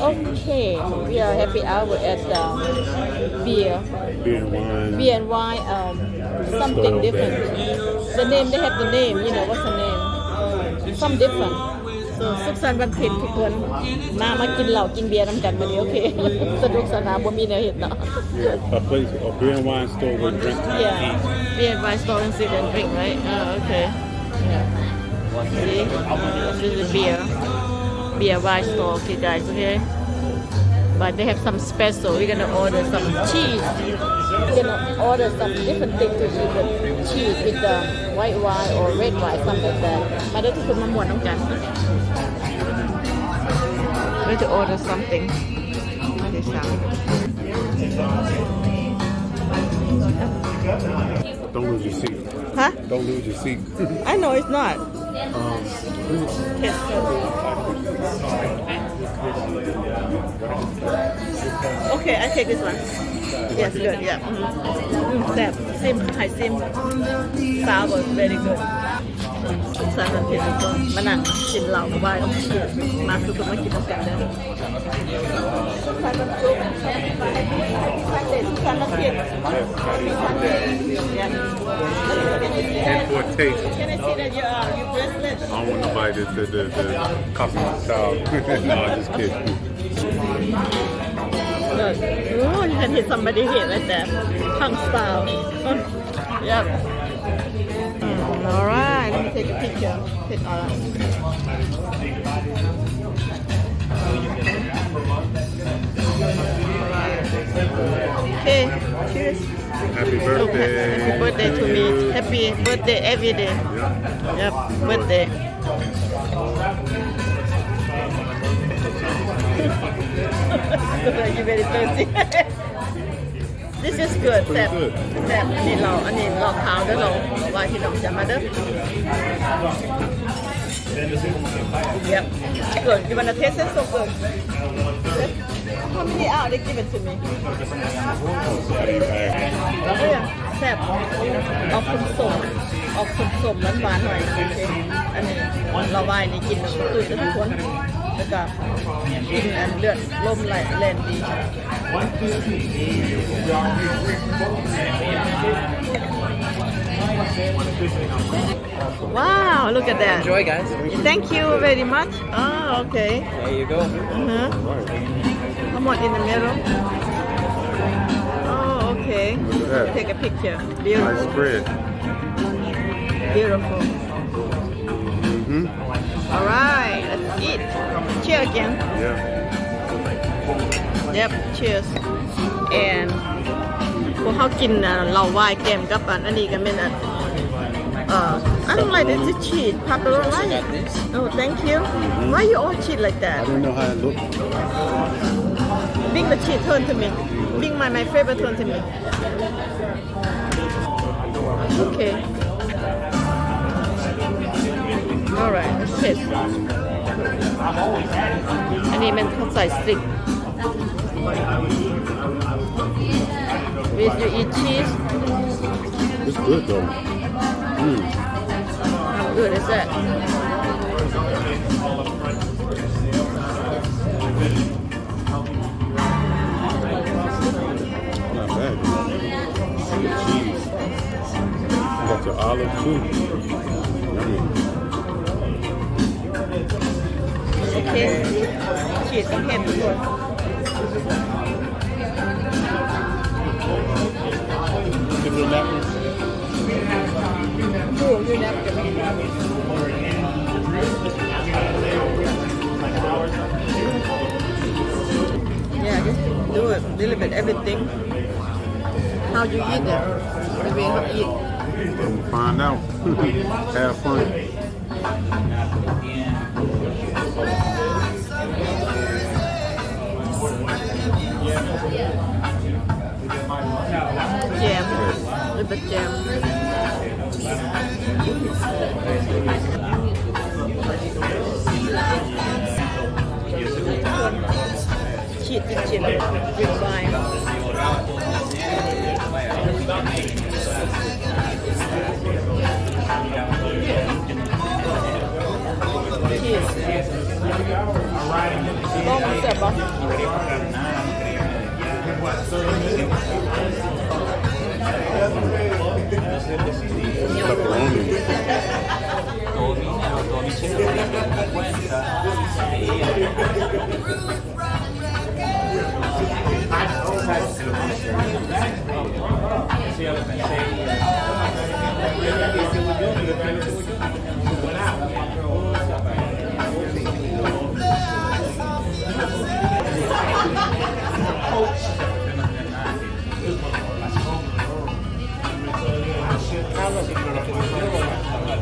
Okay, we are happy hour at beer and wine. Something different. The name, they have the name. You know what's the name? Some different. So สุขสันต์วันเพ็ญทุกคนมากินเหล้ากินเบียร์น้ำกันวันนี้โอเคสนุกสนานบ่มีแนวเห็นเนาะ Yeah, a place, a beer and wine store with drink. Yeah, beer and wine store and sit and drink, right? Oh, okay. Yeah. See, this is beer wine store, okay, guys. Okay. But they have some special. We're gonna order some cheese. We're gonna order some different things to eat with cheese with the white wine or red wine, something like that. มาเด้อทุกคนมาม่วนน้ำกัน We're to order something. Don't lose your seat. Huh? Don't lose your seat. I know it's not. Okay, I take this one. Yes, good. Yeah. Sim, Thai sim. Sour, very good. สุขสันต์วันเพ็ญทุกคนมานั่งกินเหล้าไหว้ต้องกินมาทุกคนมากินกันเด้อสุขสันต์วันศุกร์สุขสันต์วันเพ็ญ And for a taste. Can I see that you bracelet? I don't want nobody to copy my style. No, I'm just kidding. Look, oh, you can hit somebody here right there. Tongue style. Yep. All right, let me take a picture. Take all right. Okay, cheers. Happy birthday. Happy birthday to me. Happy birthday every day. Yep, birthday. You're very thirsty. This is good. แซ่บอันนี้เราขาวเด้อเราว่าที่น้องจะมาเด้อ Yep, good. You wanna taste it? So good. How many out? They give it to me. Yeah, แซ่บออกส้มหวานๆหน่อยโอเคอันนี้เราวายนี่กินแล้วก็ตุ้ยทุกคนแล้วก็กินอันเลือดลมไหลแล่นดี Wow, look at that. Enjoy, guys. Thank you very much. Oh, okay. There you go. I'm in the middle. Oh, okay. Take a picture. Beautiful. Nice spread. Beautiful. All right, let's eat. Cheers again. Yeah. Yep, cheers. And พวกเขากินเราวายแกมกับอันนี้กันเป็นI don't like this cheese. Papa don't like it. Oh, thank you. Why you all cheat like that? I don't know how it looks. Bring the cheese turn to me. Bring my favorite turn to me. Okay. All right, let's taste. อันนี้มันเขาใส่สติ๊ก With you eat cheese. It's good though. How good is that? Not bad. The cheese. You got your olive too. Yummy. Okay. Cheese ต้องเห็นทุกคน Give it a napkin. Your napkin. Yeah, just do it. A little bit everything. How you eat it? The way you eat. We'll find out. Have fun. Jam. A little bit jam. Cheese, with wine. Cheese. ต้องมันเสียบปะ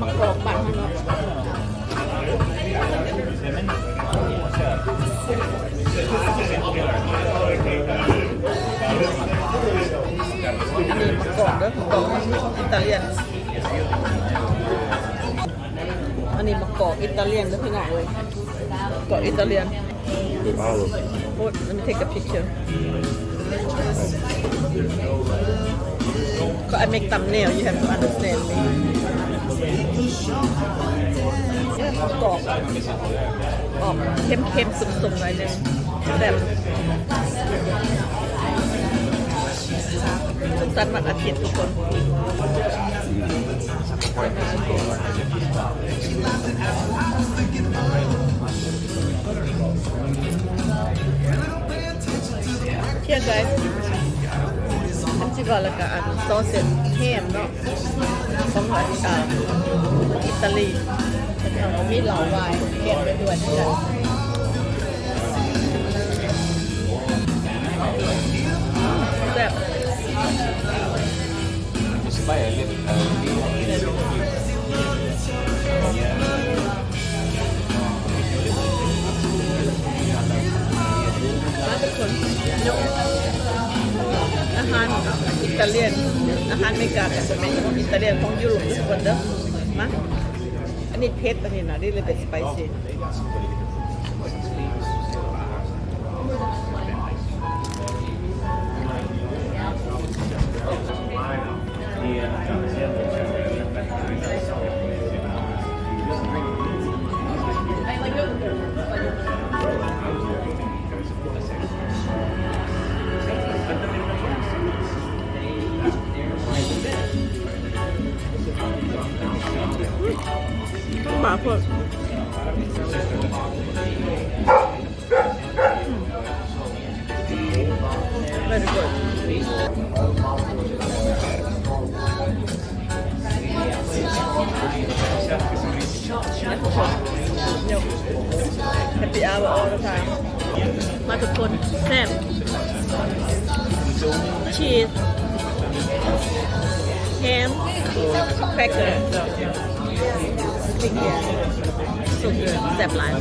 มะกอกปั่นเนาะอันนี้มะกอกเด้อมะกอกอิตาเลียนอันนี้มะกอกอิตาเลียนเด้อพี่น้องเลยมะกอกอิตาเลียน With olive. Oh, let me take a picture. I make thumbnail, you have to understand me. Yeah, กรอบออกเข้มๆสุ่มๆหน่อยนึงแบบสุขสันต์วันอาทิตย์ทุกคน Here guys อันที่ก่อนแล้วก็อันซอสเซ็ตแฮมเนาะของอิตาลีแล้วก็มีเหลาไวน์แกงไปด้วยนะจ๊ะแซ่บทุกคนยกอาหารอิตาเลียนอาหารเมกาแต่เป็นของอิตาเลียนของยุโรปทุกคนเด้อมาอันนี้เผ็ดอันนี้นะนี่เลยเป็นสไปซี่หมาพวกvery good happy hour all the time มาทุกคนแซ่บชีสแฮมแครกเกอร์ Big here. So good. Step line.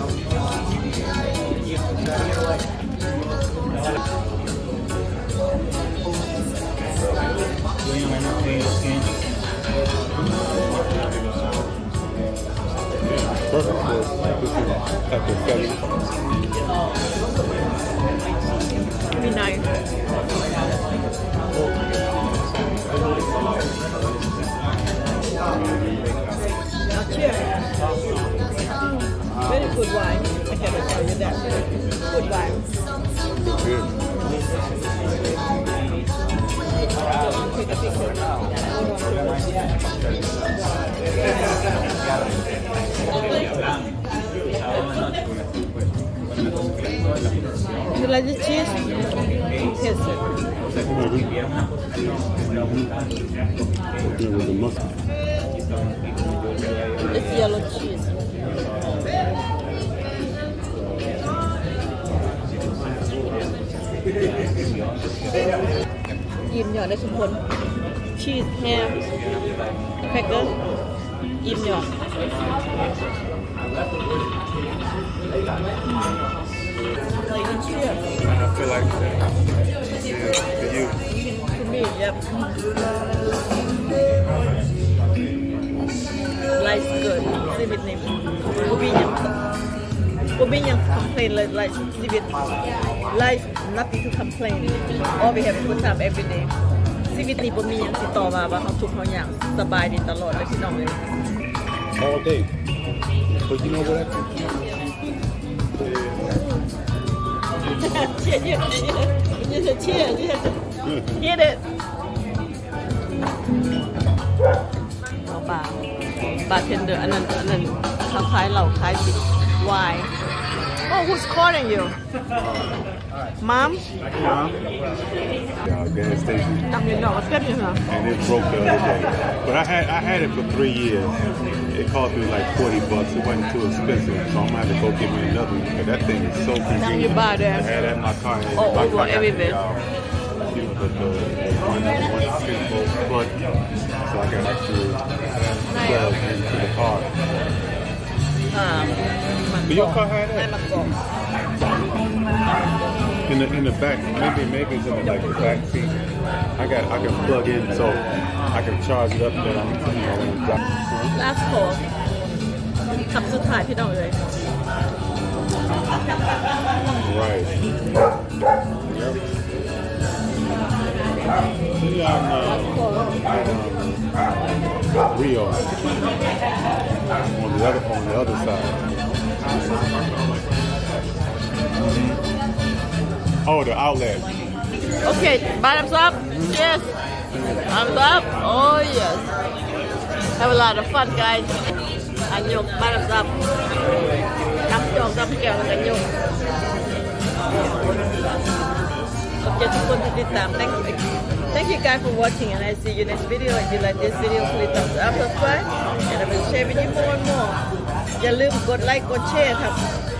Very nice. Cheers. Very good wine. I cannot tell you that. Good wine. Take a picture. You like the cheese? Yes, sir. With the mustard. It's yellow cheese. Im nhỏ đây xung quanh. Cheese, ham, cracker, im nhỏ. Cheers. I feel like for you. For me, yep. Life's good. Live with him. Obedient complain like live it. Life nothing to complain. All we have a good time every day. ชีวิตนี้บ่มีหยังสิต่อมาว่าเขาทุกข์เขายากสบายดีตลอดเลยพี่น้องเลย All day. But you know what I think? cheer, cheer. When you say cheer, you have to hit it. Oh, bartender, and then why? Oh, who's calling you? Mom? Mom? Yeah, gas station. And it broke the other day. But I had it for 3 years. It cost me like $40. It wasn't too expensive, so I'm gonna have to go get me another one. But that thing is so convenient. You buy that. I had that in my car. Over everywhere. You know, the one single plug, so I can actually plug into the car. But your car had that? In the back, maybe it's in the, like the back seat. I can plug in so I can charge it up and then I'm gonna drop. Last call. คำสุดท้ายพี่น้องเลย Right. Yep. See, I'm Rio on the other side. Oh, the outlet. Okay, bottoms up. Yes. Thumbs up. Oh yes. Have a lot of fun, guys. And you bottoms up. Up your up here and you. Okay, thank you guys for watching, and I see you next video. If you like this video, please thumbs up, subscribe, and I will share with you more and more. อย่าลืมกดไลค์กดแชร์ครับ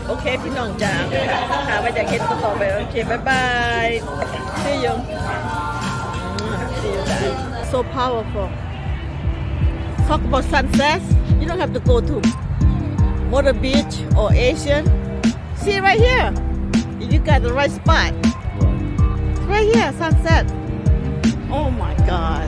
โอเคพี่น้องจ๋าถ้าว่าอยากเห็นต่อไปโอเคบ๊ายบาย See you guys. So powerful. Talk about sunsets. You don't have to go to Motor Beach or Asian. See right here. You got the right spot. Right here, sunset. Oh my God.